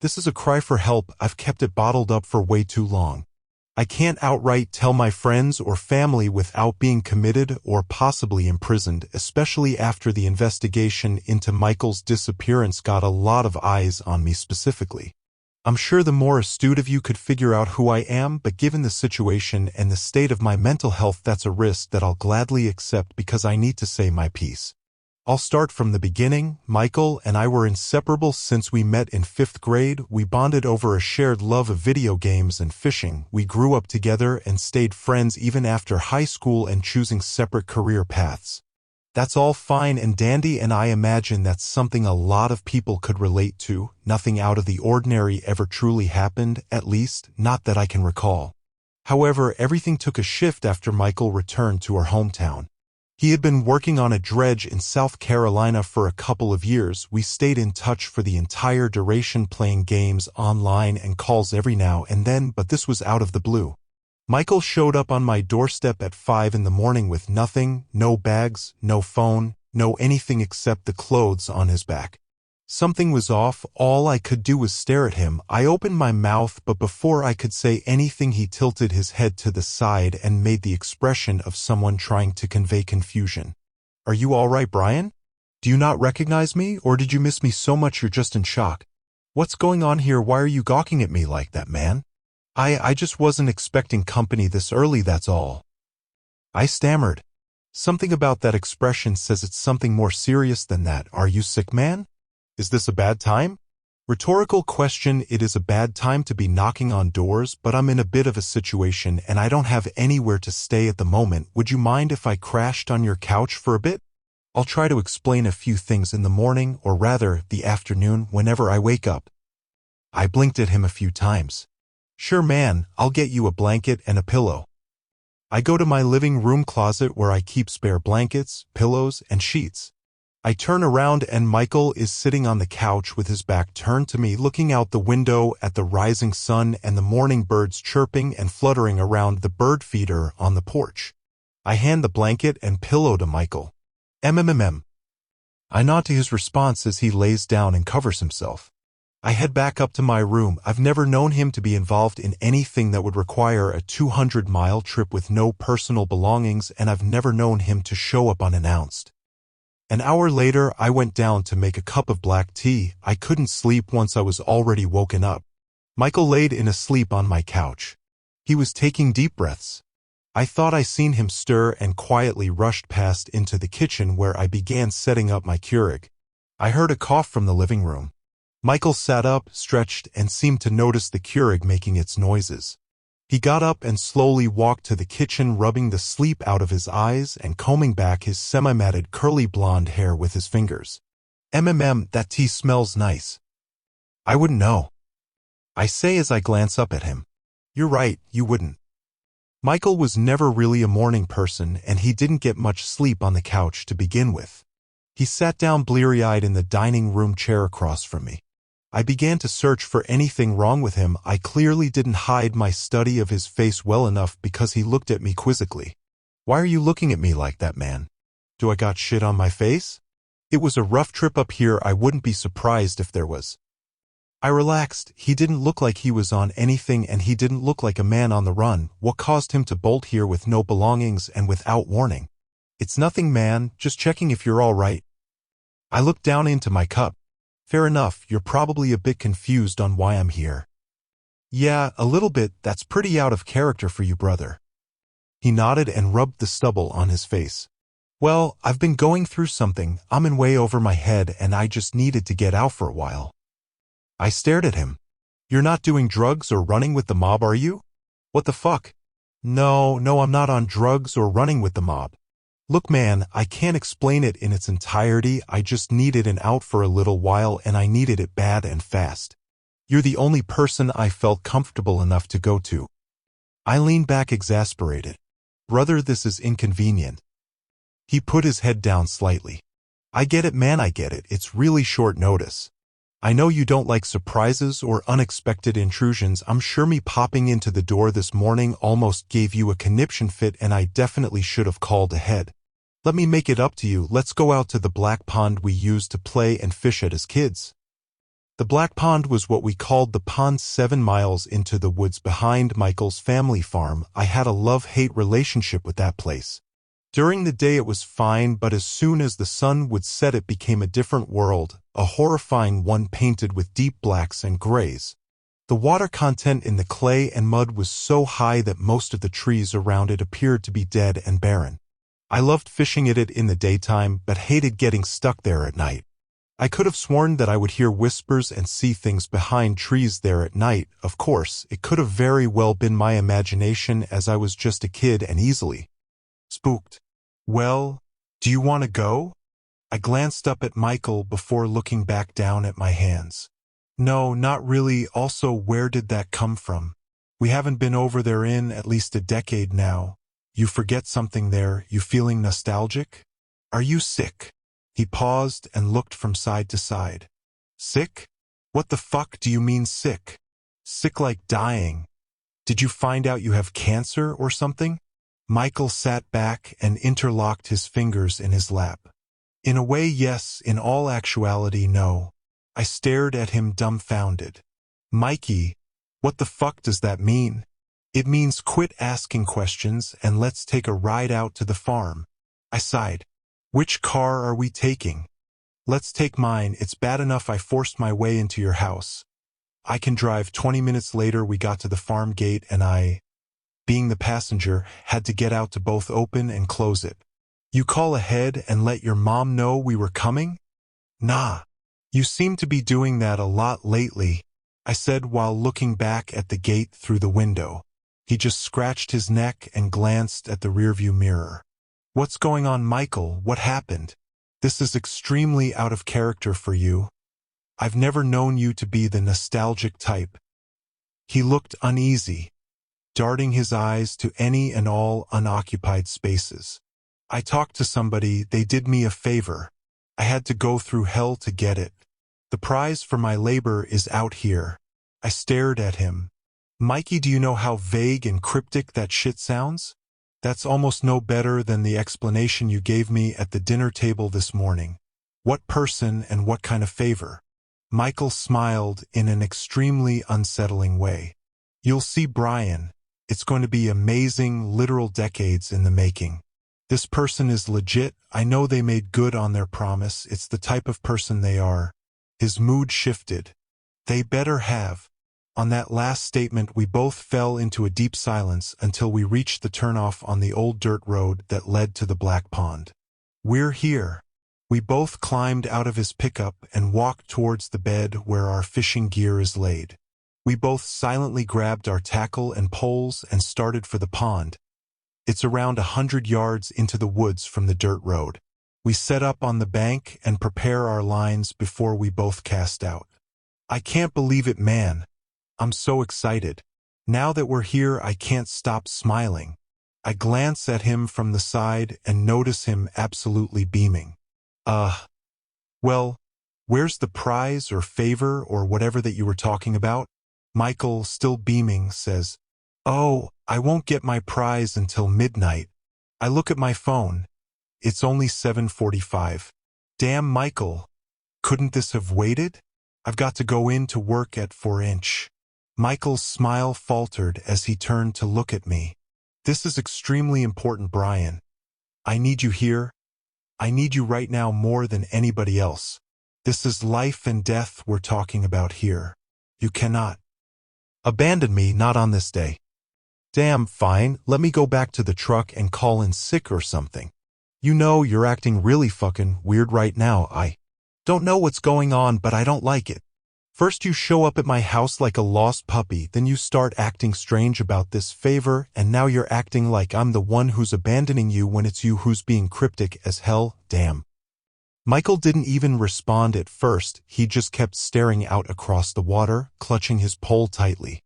This is a cry for help. I've kept it bottled up for way too long. I can't outright tell my friends or family without being committed or possibly imprisoned, especially after the investigation into Michael's disappearance got a lot of eyes on me specifically. I'm sure the more astute of you could figure out who I am, but given the situation and the state of my mental health, that's a risk that I'll gladly accept because I need to say my piece. I'll start from the beginning. Michael and I were inseparable since we met in 5th grade. We bonded over a shared love of video games and fishing. We grew up together and stayed friends even after high school and choosing separate career paths. That's all fine and dandy, and I imagine that's something a lot of people could relate to. Nothing out of the ordinary ever truly happened, at least, not that I can recall. However, everything took a shift after Michael returned to our hometown. He had been working on a dredge in South Carolina for a couple of years. We stayed in touch for the entire duration, playing games online and calls every now and then, but this was out of the blue. Michael showed up on my doorstep at 5 in the morning with nothing, no bags, no phone, no anything except the clothes on his back. Something was off. All I could do was stare at him. I opened my mouth, but before I could say anything, he tilted his head to the side and made the expression of someone trying to convey confusion. "Are you all right, Brian? Do you not recognize me, or did you miss me so much you're just in shock? What's going on here? Why are you gawking at me like that, man? I just wasn't expecting company this early, that's all." I stammered. "Something about that expression says it's something more serious than that. Are you sick, man? Is this a bad time?" Rhetorical question. It is a bad time to be knocking on doors, but I'm in a bit of a situation and I don't have anywhere to stay at the moment. Would you mind if I crashed on your couch for a bit? I'll try to explain a few things in the morning, or rather, the afternoon, whenever I wake up. I blinked at him a few times. "Sure, man, I'll get you a blanket and a pillow." I go to my living room closet where I keep spare blankets, pillows, and sheets. I turn around and Michael is sitting on the couch with his back turned to me, looking out the window at the rising sun and the morning birds chirping and fluttering around the bird feeder on the porch. I hand the blanket and pillow to Michael. "MMMM." I nod to his response as he lays down and covers himself. I head back up to my room. I've never known him to be involved in anything that would require a 200-mile trip with no personal belongings, and I've never known him to show up unannounced. An hour later, I went down to make a cup of black tea. I couldn't sleep once I was already woken up. Michael laid in asleep on my couch. He was taking deep breaths. I thought I seen him stir and quietly rushed past into the kitchen where I began setting up my Keurig. I heard a cough from the living room. Michael sat up, stretched, and seemed to notice the Keurig making its noises. He got up and slowly walked to the kitchen, rubbing the sleep out of his eyes and combing back his semi-matted curly blonde hair with his fingers. "MMM, that tea smells nice." "I wouldn't know," I say as I glance up at him. "You're right, you wouldn't." Michael was never really a morning person, and he didn't get much sleep on the couch to begin with. He sat down bleary-eyed in the dining room chair across from me. I began to search for anything wrong with him. I clearly didn't hide my study of his face well enough because he looked at me quizzically. "Why are you looking at me like that, man? Do I got shit on my face? It was a rough trip up here. I wouldn't be surprised if there was." I relaxed. He didn't look like he was on anything, and he didn't look like a man on the run. What caused him to bolt here with no belongings and without warning? "It's nothing, man. Just checking if you're all right." I looked down into my cup. "Fair enough, you're probably a bit confused on why I'm here." "Yeah, a little bit. That's pretty out of character for you, brother." He nodded and rubbed the stubble on his face. "Well, I've been going through something. I'm in way over my head, and I just needed to get out for a while." I stared at him. "You're not doing drugs or running with the mob, are you? What the fuck?" No, I'm not on drugs or running with the mob. Look, man, I can't explain it in its entirety. I just needed an out for a little while, and I needed it bad and fast. You're the only person I felt comfortable enough to go to." I leaned back, exasperated. "Brother, this is inconvenient." He put his head down slightly. "I get it, man, I get it. It's really short notice. I know you don't like surprises or unexpected intrusions. I'm sure me popping into the door this morning almost gave you a conniption fit, and I definitely should have called ahead. Let me make it up to you. Let's go out to the black pond we used to play and fish at as kids." The Black Pond was what we called the pond 7 miles into the woods behind Michael's family farm. I had a love-hate relationship with that place. During the day it was fine, but as soon as the sun would set it became a different world, a horrifying one painted with deep blacks and grays. The water content in the clay and mud was so high that most of the trees around it appeared to be dead and barren. I loved fishing at it in the daytime, but hated getting stuck there at night. I could have sworn that I would hear whispers and see things behind trees there at night. Of course, it could have very well been my imagination, as I was just a kid and easily spooked. Well, do you want to go? I glanced up at Michael before looking back down at my hands. No, not really. Also, where did that come from? We haven't been over there in at least a decade now. You forget something there. You feeling nostalgic? Are you sick? He paused and looked from side to side. Sick? What the fuck do you mean sick? Sick like dying. Did you find out you have cancer or something? Michael sat back and interlocked his fingers in his lap. In a way, yes. In all actuality, no. I stared at him dumbfounded. Mikey, what the fuck does that mean? It means quit asking questions and let's take a ride out to the farm. I sighed. Which car are we taking? Let's take mine. It's bad enough I forced my way into your house. I can drive. 20 minutes later we got to the farm gate and I, being the passenger, had to get out to both open and close it. You call ahead and let your mom know we were coming? Nah. You seem to be doing that a lot lately, I said while looking back at the gate through the window. He just scratched his neck and glanced at the rearview mirror. What's going on, Michael? What happened? This is extremely out of character for you. I've never known you to be the nostalgic type. He looked uneasy, darting his eyes to any and all unoccupied spaces. I talked to somebody. They did me a favor. I had to go through hell to get it. The prize for my labor is out here. I stared at him. Mikey, do you know how vague and cryptic that shit sounds? That's almost no better than the explanation you gave me at the dinner table this morning. What person and what kind of favor? Michael smiled in an extremely unsettling way. You'll see, Brian. It's going to be amazing, literal decades in the making. This person is legit. I know they made good on their promise. It's the type of person they are. His mood shifted. They better have. On that last statement we both fell into a deep silence until we reached the turnoff on the old dirt road that led to the Black Pond. We're here. We both climbed out of his pickup and walked towards the bed where our fishing gear is laid. We both silently grabbed our tackle and poles and started for the pond. It's around 100 yards into the woods from the dirt road. We set up on the bank and prepare our lines before we both cast out. I can't believe it, man. I'm so excited. Now that we're here, I can't stop smiling. I glance at him from the side and notice him absolutely beaming. Well, where's the prize or favor or whatever that you were talking about? Michael, still beaming, says, Oh, I won't get my prize until midnight. I look at my phone. It's only 7:45. Damn, Michael. Couldn't this have waited? I've got to go in to work at 4-inch. Michael's smile faltered as he turned to look at me. This is extremely important, Brian. I need you here. I need you right now more than anybody else. This is life and death we're talking about here. You cannot abandon me, not on this day. Damn, fine. Let me go back to the truck and call in sick or something. You know, you're acting really fucking weird right now. I don't know what's going on, but I don't like it. First you show up at my house like a lost puppy, then you start acting strange about this favor, and now you're acting like I'm the one who's abandoning you when it's you who's being cryptic as hell. Damn. Michael didn't even respond at first. He just kept staring out across the water, clutching his pole tightly.